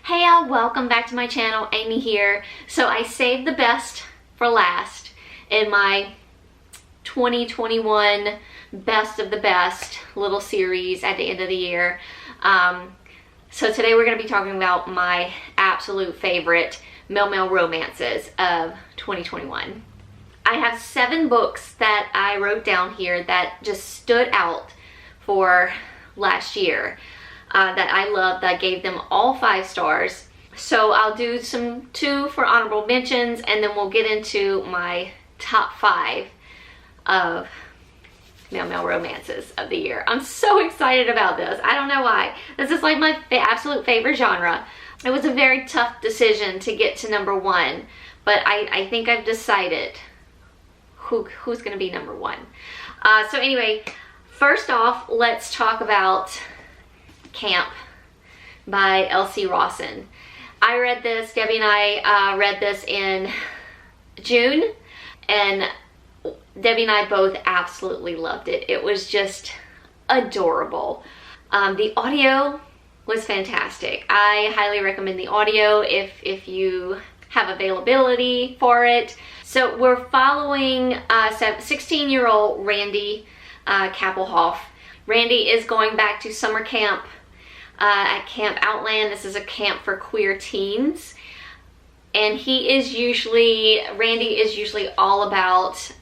Hey y'all, welcome back to my channel. Amy here. So I saved the best for last in my 2021 best of the best little series at the end of the year. So today we're going to be talking about my absolute favorite male romances of 2021. I have 7 books that I wrote down here that just stood out for last year. That I loved. I gave them all 5 stars. So I'll do 2 for honorable mentions, and then we'll get into my top 5 of male romances of the year. I'm so excited about this. I don't know why. This is like my absolute favorite genre. It was a very tough decision to get to number 1, but I think I've decided who's going to be number 1. So anyway, first off, let's talk about Camp by L.C. Rawson. I read this, Debbie and I read this in June, and Debbie and I both absolutely loved it. It was just adorable. The audio was fantastic. I highly recommend the audio if you have availability for it. So we're following 16-year-old Randy Kappelhoff. Randy is going back to summer camp at Camp Outland. This is a camp for queer teens. And Randy is usually all about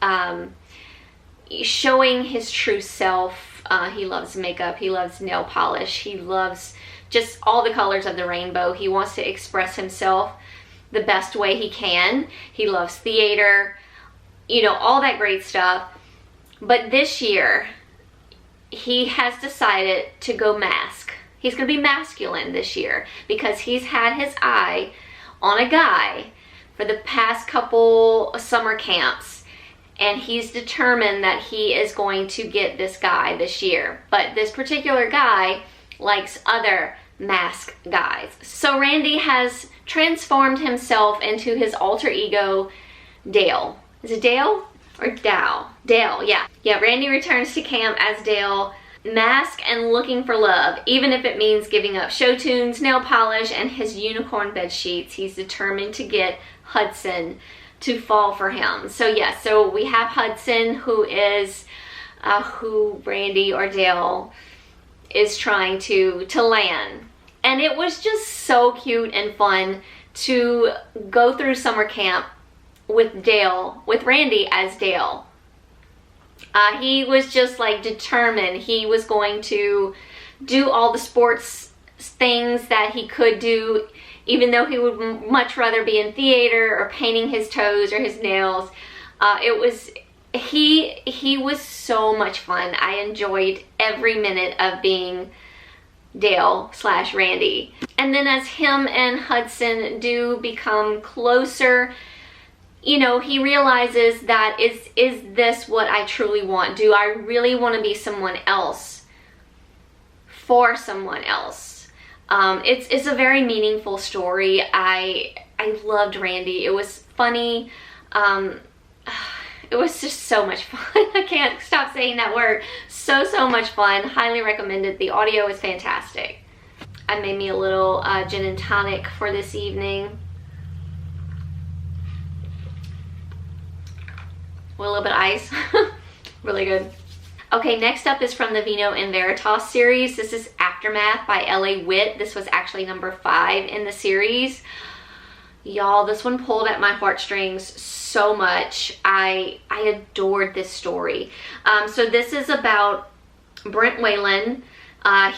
showing his true self. He loves makeup, he loves nail polish, he loves just all the colors of the rainbow. He wants to express himself the best way he can. He loves theater, you know, all that great stuff. But this year, he has decided to go mask. He's going to be masculine this year because he's had his eye on a guy for the past couple summer camps, and he's determined that he is going to get this guy this year. But this particular guy likes other masked guys. So Randy has transformed himself into his alter ego, Dale. Is it Dale? Or Dow? Dale, yeah. Yeah, Randy returns to camp as Dale, masked and looking for love, even if it means giving up show tunes, nail polish, and his unicorn bed sheets. He's determined to get Hudson to fall for him. So yeah, so we have Hudson, who is who Randy or Dale is trying to land. And it was just so cute and fun to go through summer camp with Randy as Dale. He was just like determined. He was going to do all the sports things that he could do, even though he would much rather be in theater or painting his toes or his nails. He was so much fun. I enjoyed every minute of being Dale/Randy. And then as him and Hudson do become closer, you know, he realizes that is this what I truly want? Do I really want to be someone else for someone else? It's a very meaningful story. I loved Randy. It was funny. It was just so much fun. I can't stop saying that word. So much fun. Highly recommended. The audio is fantastic. I made me a little gin and tonic for this evening. With a little bit of ice. Really good. Okay, next up is from the Vino and Veritas series. This is Aftermath by L.A. Witt. This was actually number 5 in the series. Y'all, this one pulled at my heartstrings so much. I adored this story. So this is about Brent Whalen.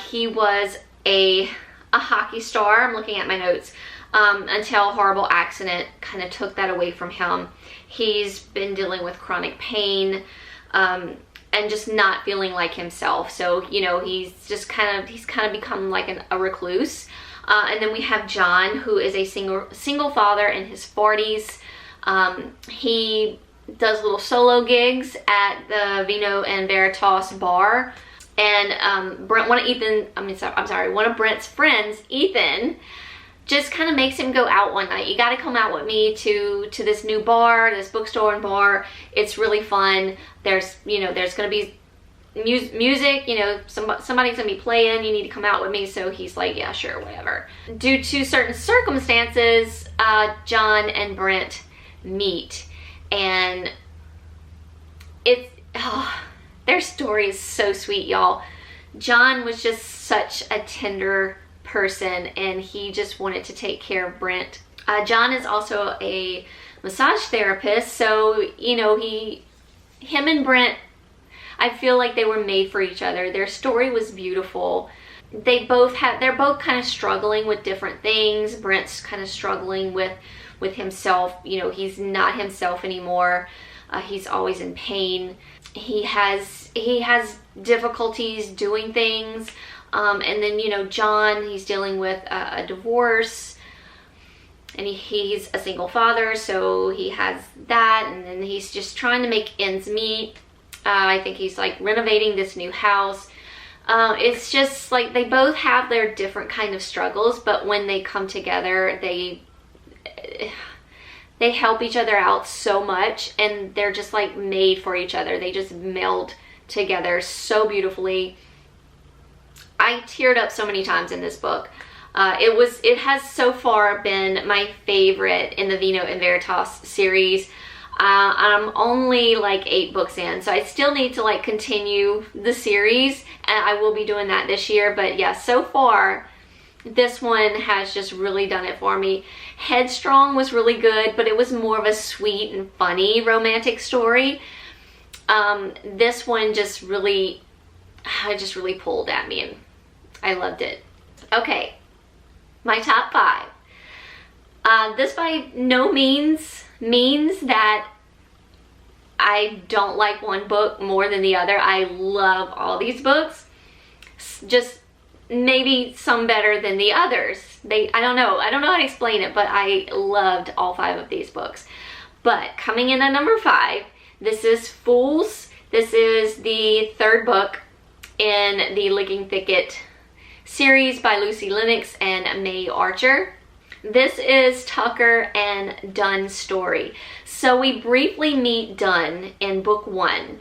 He was a hockey star. I'm looking at my notes. Until a horrible accident kind of took that away from him. He's been dealing with chronic pain and just not feeling like himself. So, you know, he's kind of become like a recluse. And then we have John, who is a single father in his 40s. He does little solo gigs at the Vino and Veritas bar. And one of Brent's friends, Ethan, just kind of makes him go out one night. You got to come out with me to this new bar, this bookstore and bar. It's really fun. There's going to be music, you know, somebody's gonna be playing, you need to come out with me. So he's like, yeah, sure, whatever. Due to certain circumstances, John and Brent meet, and their story is so sweet, y'all. John was just such a tender person, and he just wanted to take care of Brent. John is also a massage therapist, so, you know, him and Brent, I feel like they were made for each other. Their story was beautiful. They're both kind of struggling with different things. Brent's kind of struggling with himself. You know, he's not himself anymore. He's always in pain. He has difficulties doing things. And then, you know, John, he's dealing with a divorce, and he's a single father, so he has that, and then he's just trying to make ends meet. I think he's like renovating this new house. It's just like they both have their different kind of struggles, but when they come together, they help each other out so much, and they're just like made for each other. They just meld together so beautifully. I teared up so many times in this book. It has so far been my favorite in the Vino and Veritas series. I'm only like 8 books in, so I still need to like continue the series, and I will be doing that this year. But yeah, so far this one has just really done it for me. Headstrong was really good, but it was more of a sweet and funny romantic story. This one just really pulled at me, and I loved it. Okay, my top 5. This by no means means that I don't like one book more than the other. I love all these books, just maybe some better than the others. I don't know how to explain it, but I loved all 5 of these books. But coming in at number 5, this is Fools. This is the 3rd book in the Licking Thicket series by Lucy Lennox and May Archer. This is Tucker and Dunn's story. So we briefly meet Dunn in book 1.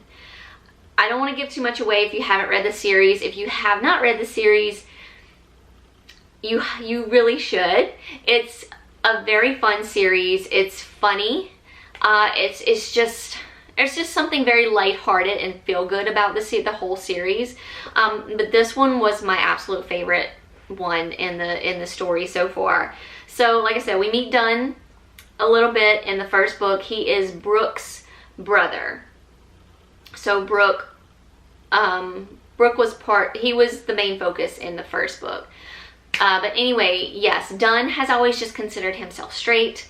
I don't want to give too much away if you haven't read the series. If you have not read the series, you really should. It's a very fun series. It's funny. It's just something very lighthearted and feel good about the whole series. But this one was my absolute favorite one in the story so far. So like I said, we meet Dunn a little bit in the first book. He is Brooke's brother. So Brooke he was the main focus in the first book. But anyway, yes, Dunn has always just considered himself straight.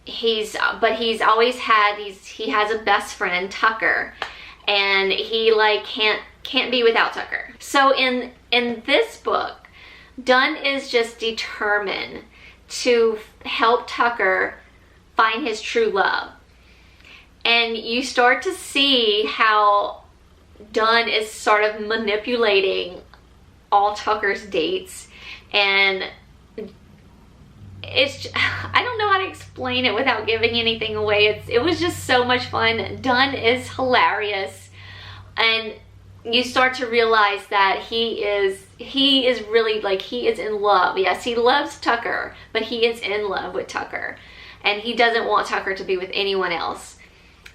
He has a best friend, Tucker, and he like can't be without Tucker. So in this book, Dunn is just determined to help Tucker find his true love. And you start to see how Dunn is sort of manipulating all Tucker's dates, and I don't know how to explain it without giving anything away. It was just so much fun. Dunn is hilarious, and you start to realize that he is really like, he is in love. Yes, he loves Tucker, but he is in love with Tucker, and he doesn't want Tucker to be with anyone else,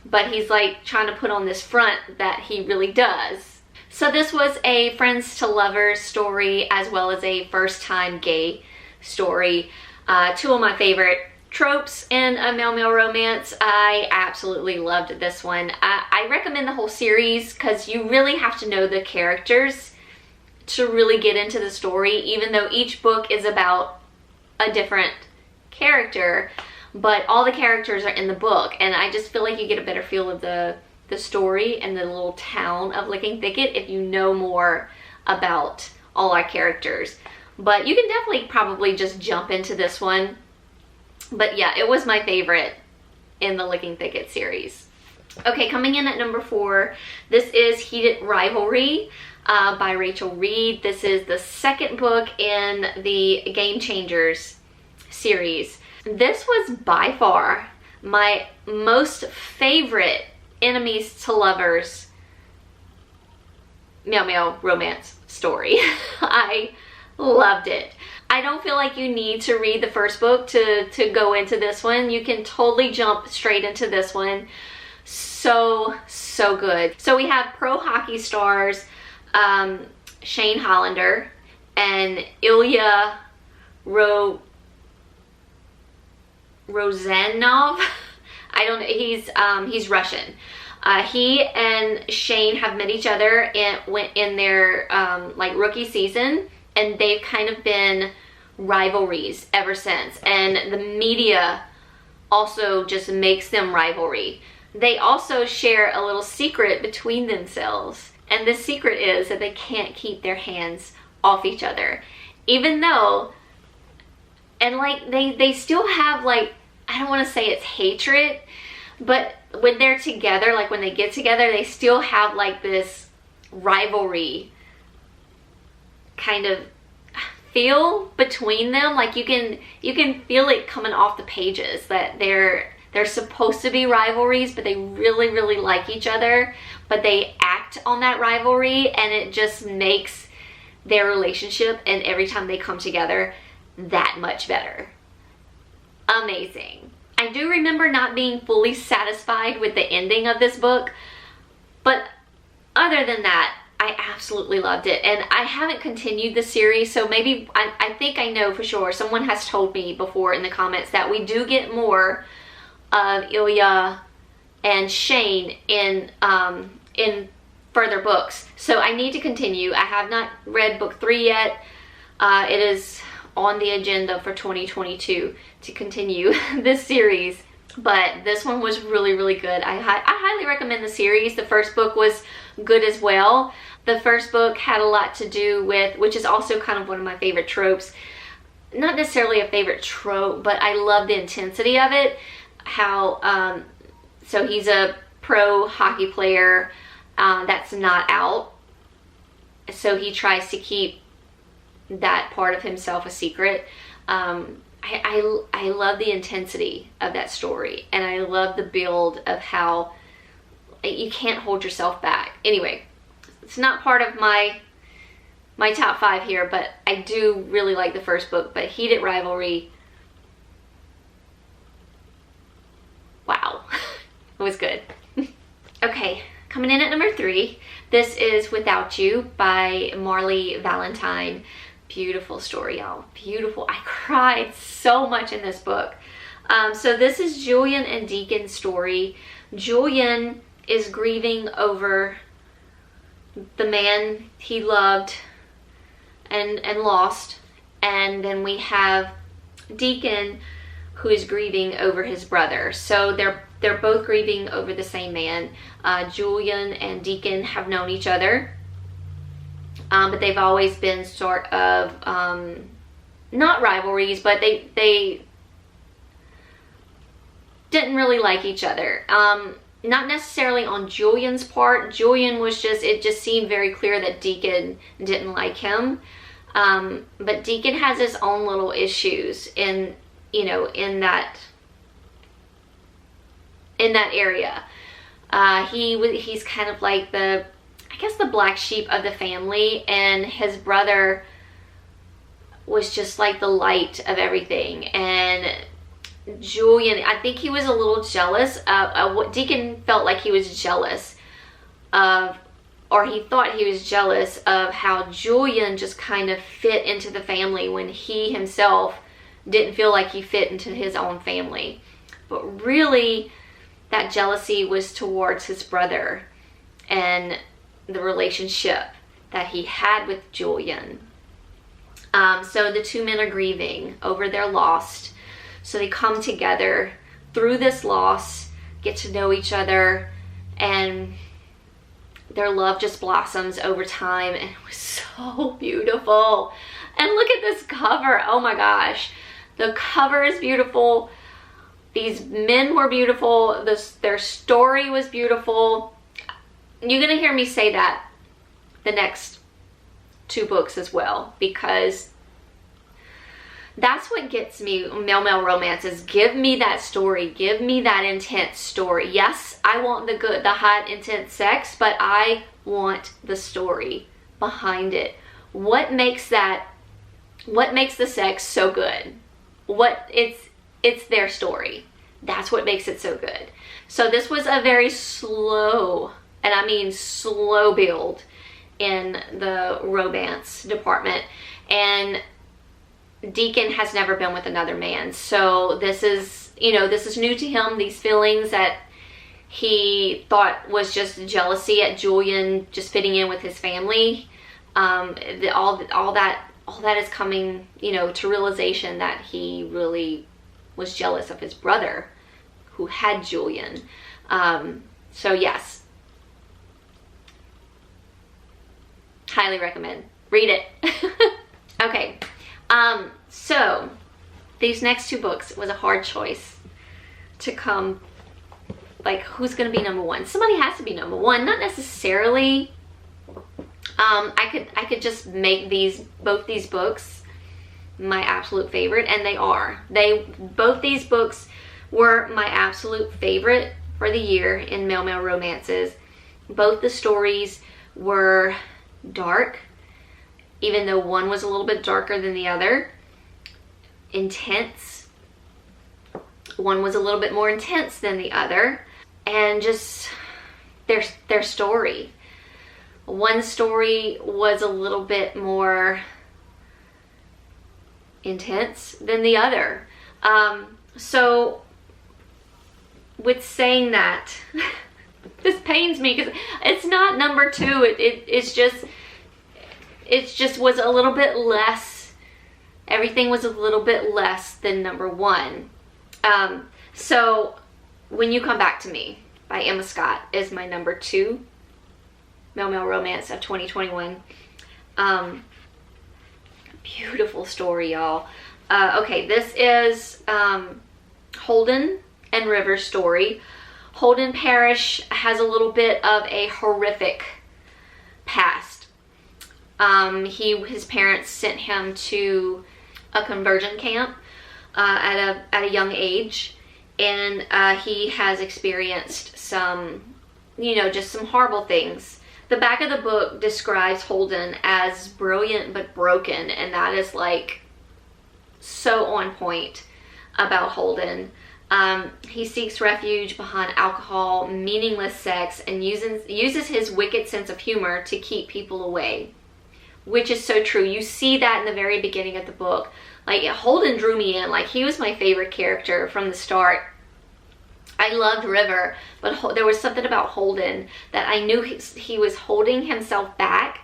but he's like trying to put on this front that he really does. So this was a friends to lovers story, as well as a first time gay story. 2 of my favorite tropes in a male-male romance. I absolutely loved this one. I recommend the whole series because you really have to know the characters to really get into the story, even though each book is about a different character, but all the characters are in the book, and I just feel like you get a better feel of the story and the little town of Licking Thicket if you know more about all our characters. But you can definitely probably just jump into this one. But yeah, it was my favorite in the Licking Thicket series. Okay, coming in at number 4, this is Heated Rivalry by Rachel Reed. This is the 2nd book in the Game Changers series. This was by far my most favorite enemies to lovers male male romance story. I loved it. I don't feel like you need to read the first book to go into this one. You can totally jump straight into this one. So good. So we have pro hockey stars Shane Hollander and Ilya Rozanov. I don't know. He's Russian. He and Shane have met each other in their like rookie season, and they've kind of been rivalries ever since. And the media also just makes them rivalry. They also share a little secret between themselves, and the secret is that they can't keep their hands off each other, even though, and like they still have, like, I don't want to say it's hatred, but when they're together, like when they get together, they still have like this rivalry kind of feel between them. Like you can feel it coming off the pages that they're supposed to be rivalries, but they really like each other, but they act on that rivalry, and it just makes their relationship and every time they come together that much better. Amazing. I do remember not being fully satisfied with the ending of this book, but other than that, I absolutely loved it. And I haven't continued the series, so maybe, I think I know for sure, someone has told me before in the comments that we do get more of Ilya and Shane in further books. So I need to continue. I have not read book 3 yet. It is on the agenda for 2022 to continue this series, but this one was really good. I highly recommend the series. The first book was good as well. The first book had a lot to do with, which is also kind of one of my favorite tropes, not necessarily a favorite trope, but I love the intensity of it. How so he's a pro hockey player that's not out, so he tries to keep that part of himself a secret. I love the intensity of that story, and I love the build of how you can't hold yourself back. Anyway, it's not part of my top 5 here, but I do really like the first book. But Heated Rivalry, wow, it was good. Okay, coming in at number 3, this is Without You by Marley Valentine. Beautiful story, y'all. Beautiful. I cried so much in this book. So this is Julian and Deacon's story. Julian is grieving over the man he loved and lost. And then we have Deacon, who is grieving over his brother. So they're both grieving over the same man. Julian and Deacon have known each other. But they've always been sort of, not rivalries, but they didn't really like each other. Not necessarily on Julian's part. Julian was it just seemed very clear that Deacon didn't like him. But Deacon has his own little issues in that area. He's kind of like the black sheep of the family, and his brother was just like the light of everything. And Julian, I think he was a little jealous of what Deacon felt like he was jealous of, or he thought he was jealous of how Julian just kind of fit into the family when he himself didn't feel like he fit into his own family. But really, that jealousy was towards his brother and the relationship that he had with Julian. So the two men are grieving over their loss. So they come together through this loss, get to know each other, and their love just blossoms over time, and it was so beautiful. And look at this cover. Oh my gosh. The cover is beautiful. These men were beautiful. Their story was beautiful. You're going to hear me say that the next 2 books as well, because That's what gets me male romances. Give me that story. Give me that intense story. Yes, I want the good, the hot, intense sex, but I want the story behind it. What makes the sex so good? It's their story. That's what makes it so good. So this was a very slow, and I mean slow build in the romance department. And Deacon has never been with another man. So this is, this is new to him. These feelings that he thought was just jealousy at Julian just fitting in with his family. All that is coming, to realization that he really was jealous of his brother who had Julian. So yes, highly recommend. Read it. Okay. So these next two books was a hard choice to come, like, who's going to be number one? Somebody has to be number one, not necessarily. I could just make both these books my absolute favorite, and they are. Both these books were my absolute favorite for the year in male romances. Both the stories were dark, even though one was a little bit darker than the other. Intense. One was a little bit more intense than the other. And just their story. One story was a little bit more intense than the other. So with saying that, this pains me because it's not number two. It just was a little bit less. Everything was a little bit less than number one. So When You Come Back to Me by Emma Scott is my number two male romance of 2021. Beautiful story, y'all. Okay, this is Holden and River's story. Holden Parrish has a little bit of a horrific past. His parents sent him to a conversion camp at a young age, and he has experienced some, just some horrible things. The back of the book describes Holden as brilliant but broken, and that is like so on point about Holden. He seeks refuge behind alcohol, meaningless sex, and uses his wicked sense of humor to keep people away, which is so true. You see that in the very beginning of the book. Like, Holden drew me in. Like, he was my favorite character from the start. I loved River, but there was something about Holden that I knew he was holding himself back,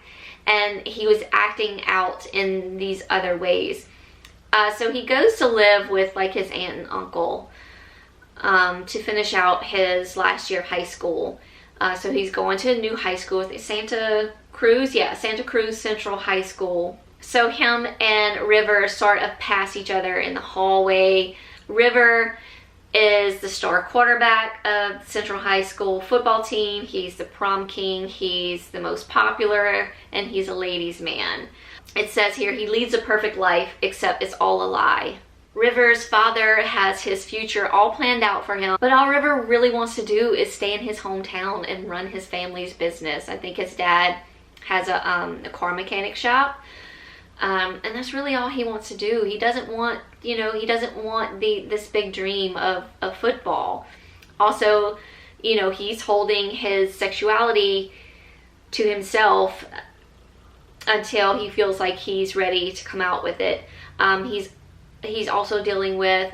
and he was acting out in these other ways. So he goes to live with like his aunt and uncle to finish out his last year of high school. So he's going to a new high school, Santa Cruz Central High School. So him and River sort of pass each other in the hallway. River is the star quarterback of Central High School football team. He's the prom king. He's the most popular, and he's a ladies' man. It says here, he leads a perfect life, except it's all a lie. River's father has his future all planned out for him, but all River really wants to do is stay in his hometown and run his family's business. I think his dad has a car mechanic shop. And that's really all he wants to do. He doesn't want, this big dream of football. Also, he's holding his sexuality to himself until he feels like he's ready to come out with it. He's also dealing with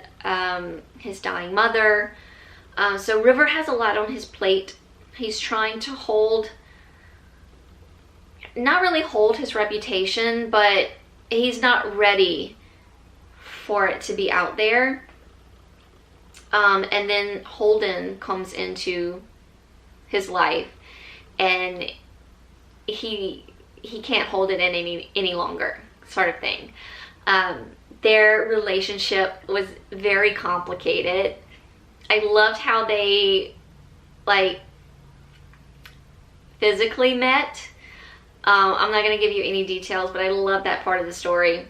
his dying mother. So River has a lot on his plate. He's trying to not really hold his reputation, but he's not ready for it to be out there. And then Holden comes into his life, and he can't hold it in any longer, sort of thing. Their relationship was very complicated. I loved how they physically met. I'm not going to give you any details, but I love that part of the story.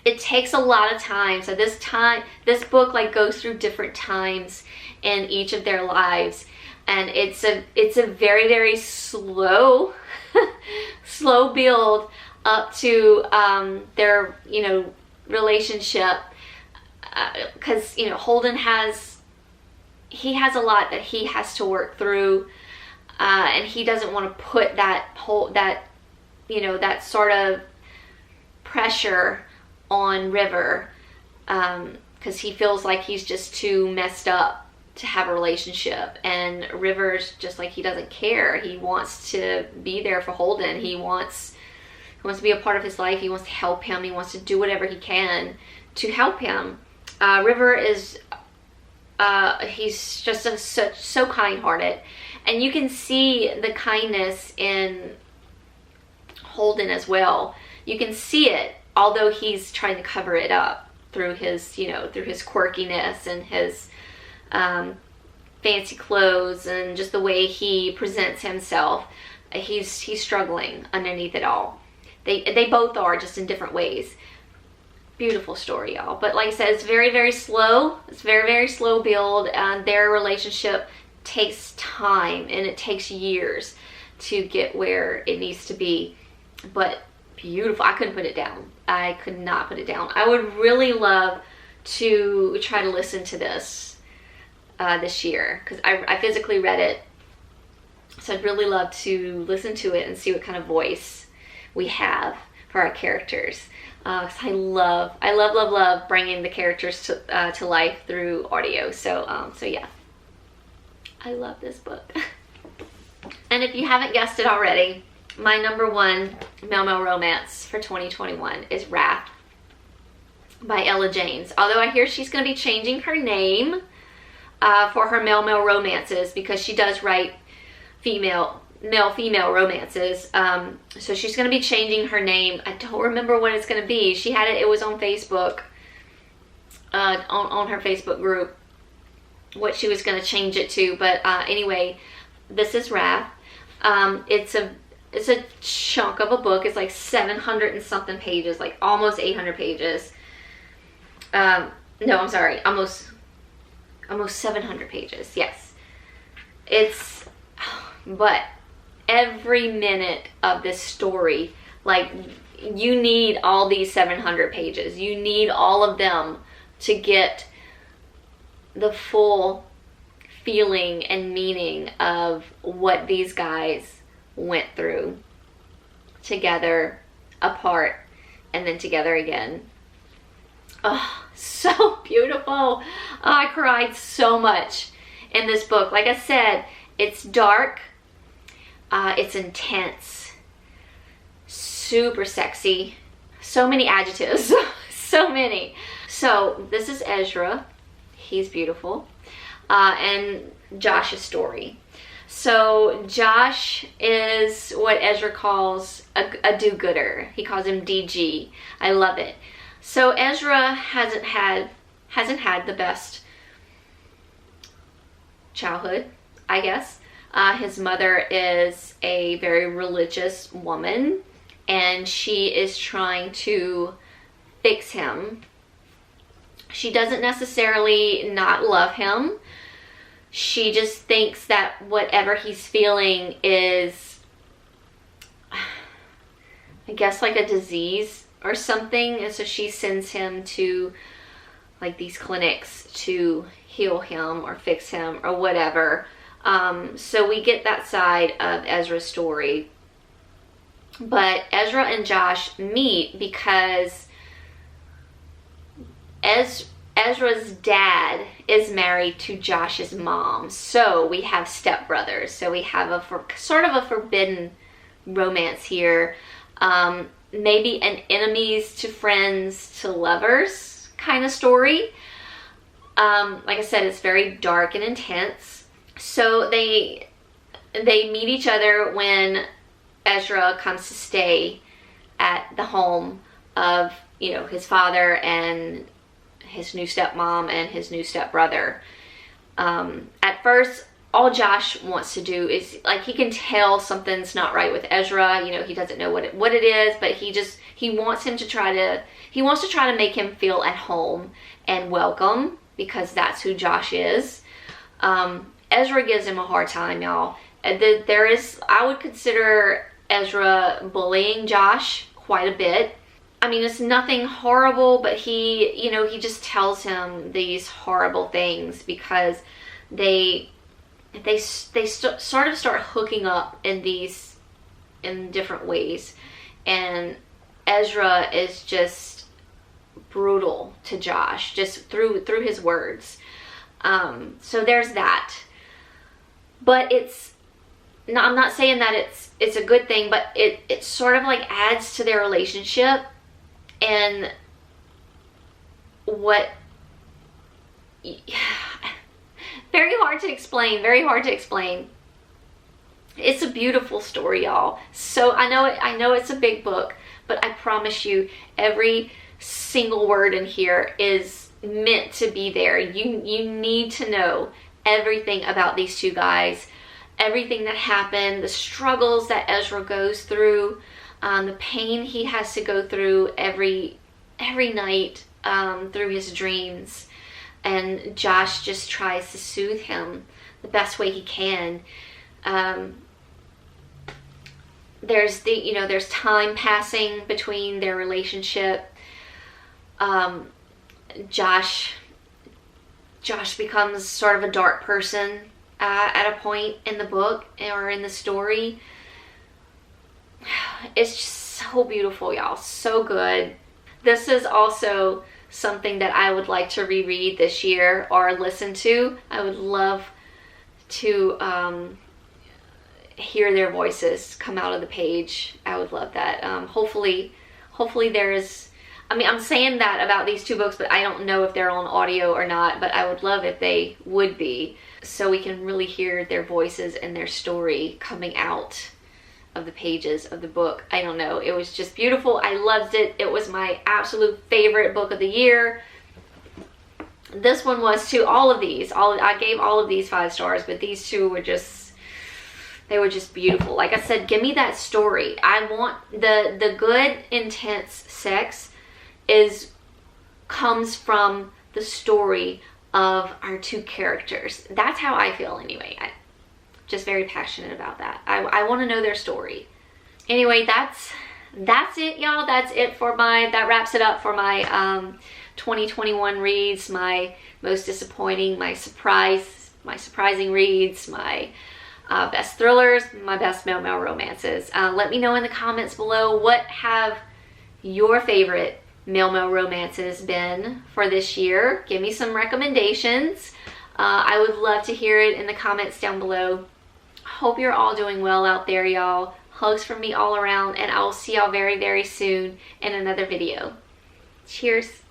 it takes a lot of time. So this book like goes through different times in each of their lives, and it's a very, very slow slow build up to their, you know, relationship, because you know, Holden has a lot that he has to work through, and he doesn't want to put that you know, that sort of pressure on River, because he feels like he's just too messed up to have a relationship, and River's just like, he doesn't care. He wants to be there for Holden. He wants to be a part of his life. He wants to help him. He wants to do whatever he can to help him. River is he's just so kind-hearted, and you can see the kindness in Holden as well. You can see it, although he's trying to cover it up through his, you know, through his quirkiness and his fancy clothes and just the way he presents himself. He's struggling underneath it all. They both are, just in different ways. Beautiful story, y'all. But like I said, it's very, very slow. It's very, very slow build. Their relationship takes time, and it takes years to get where it needs to be. But beautiful. I couldn't put it down. I could not put it down. I would really love to try to listen to this this year, because I physically read it. So I'd really love to listen to it and see what kind of voice we have for our characters. Because I love bringing the characters to life through audio. So yeah, I love this book. And if you haven't guessed it already, my number one Mel romance for 2021 is Wrath by Ella James. Although I hear she's going to be changing her name for her Mel romances, because she does write male-female romances. So she's going to be changing her name. I don't remember what it's going to be. She had it was on Facebook, on her Facebook group, what she was going to change it to. But anyway, this is Wrath. It's a chunk of a book. It's like 700 and something pages, like almost 800 pages. No, I'm sorry, almost 700 pages. Yes, but every minute of this story, like, you need all these 700 pages. You need all of them to get the full feeling and meaning of what these guys went through together, apart, and then together again. Oh, so beautiful. Oh, I cried so much in this book. Like I said, it's dark, it's intense, super sexy, so many adjectives, so many. So this is Ezra. He's beautiful. And Josh's story. So Josh is what Ezra calls a do-gooder. He calls him DG. I love it. So Ezra hasn't had the best childhood, I guess. His mother is a very religious woman, and she is trying to fix him. She doesn't necessarily not love him. She just thinks that whatever he's feeling is, I guess, like a disease or something. And so she sends him to like these clinics to heal him or fix him or whatever. So we get that side of Ezra's story. But Ezra and Josh meet because Ezra's dad is married to Josh's mom. So we have stepbrothers. So we have sort of a forbidden romance here. Maybe an enemies to friends to lovers kind of story. Like I said, it's very dark and intense. So they meet each other when Ezra comes to stay at the home of, you know, his father and his new stepmom and his new stepbrother. At first, all Josh wants to do is, like, he can tell something's not right with Ezra. You know, he doesn't know what it is, but he wants him to try to make him feel at home and welcome, because that's who Josh is. Ezra gives him a hard time, y'all. I would consider Ezra bullying Josh quite a bit. I mean, it's nothing horrible, but he just tells him these horrible things because they sort of start hooking up in different ways, and Ezra is just brutal to Josh just through his words. So there's that. But I'm not saying that it's a good thing, but it sort of like adds to their relationship. And very hard to explain. It's a beautiful story, y'all. So I know it's a big book, but I promise you every single word in here is meant to be there. You need to know everything about these two guys, everything that happened, the struggles that Ezra goes through, the pain he has to go through every night through his dreams. And Josh just tries to soothe him the best way he can. There's time passing between their relationship. Josh becomes sort of a dark person at a point in the book or in the story. It's just so beautiful, y'all. So good. This is also something that I would like to reread this year or listen to. I would love to hear their voices come out of the page. I would love that. Hopefully there's, I mean, I'm saying that about these two books, but I don't know if they're on audio or not, but I would love if they would be, so we can really hear their voices and their story coming out of the pages of the book. I don't know. It was just beautiful. I loved it. It was my absolute favorite book of the year. This one was too. All of these. I gave all of these 5 stars, but these two were just, they were just beautiful. Like I said, give me that story. I want the good, intense sex comes from the story of our two characters. That's how I feel anyway. Just very passionate about that. I want to know their story. Anyway, that's it, y'all. That's it for that wraps it up for my 2021 reads, my most disappointing, my surprising reads, my best thrillers, my best male romances. Let me know in the comments below, what have your favorite male romances been for this year? Give me some recommendations. I would love to hear it in the comments down below. Hope you're all doing well out there, y'all. Hugs from me all around, and I will see y'all very, very soon in another video. Cheers.